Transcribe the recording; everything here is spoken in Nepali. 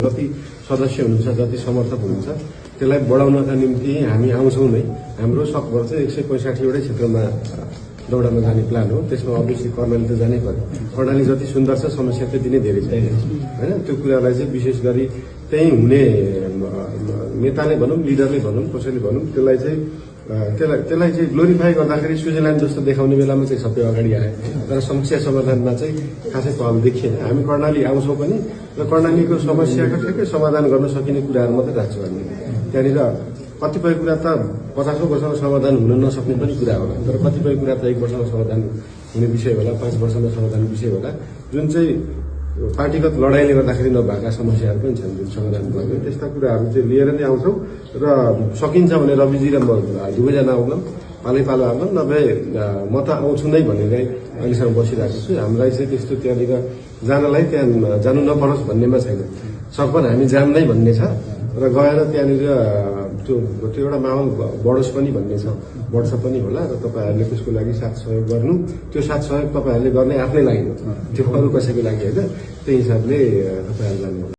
जति सदस्य हुनुहुन्छ, जति समर्थक हुनुहुन्छ त्यसलाई बढाउनका निम्ति हामी आउँछौँ नै। हाम्रो सकभर चाहिँ 165 वटै क्षेत्रमा दौडामा जाने प्लान हो। त्यसमा अभियसली कर्णाली त जानै पर्यो। कर्णाली जति सुन्दर छ, समस्या त्यति नै धेरै छ होइन। त्यो कुरालाई चाहिँ विशेष गरी त्यही हुने नेताले भनौँ, लिडरले भनौँ, कसैले भनौँ, त्यसलाई चाहिँ ग्लोरिफाई गर्दाखेरि स्विजरल्यान्ड जस्तो देखाउने बेलामा चाहिँ सबै अगाडि आए। तर समस्या समाधानमा चाहिँ खासै पहल देखिएन। हामी कर्णाली आउँछौँ पनि र कर्णालीको समस्याको ठ्याक्कै समाधान गर्न सकिने कुराहरू मात्रै राख्छौँ हामी। त्यहाँनिर कतिपय कुरा त 50औं वर्षमा समाधान हुन नसक्ने पनि कुरा होला, तर कतिपय कुरा त 1 वर्षमा समाधान हुने विषय होला, 5 वर्षमा समाधान विषय होला, जुन चाहिँ पार्टीगत लडाईँले गर्दाखेरि नभएका समस्याहरू पनि छन् जुन समाधान गर्ने। त्यस्ता कुराहरू चाहिँ लिएर नै आउँछौँ र सकिन्छ भने रविजी र म दुवैजना आउँछौँ, पालै पालो आउँछौँ, नभए म त आउँछु नै भनेर अहिलेसम्म बसिरहेको छु। हामीलाई चाहिँ त्यस्तो त्यहाँनिर जानलाई त्यहाँ जानु नपरोस् भन्नेमा छैन। सकभर हामी जाम नै भन्ने छ र गएर त्यहाँनिर त्यो एउटा माहौल बढोस् पनि भन्ने छ, बढ्छ पनि होला र तपाईँहरूले त्यसको लागि साथ सहयोग गर्नु। त्यो साथ सहयोग तपाईँहरूले गर्ने आफ्नै लागि हो, त्यो अरू कसैको लागि होइन। त्यही हिसाबले तपाईँहरू जानु।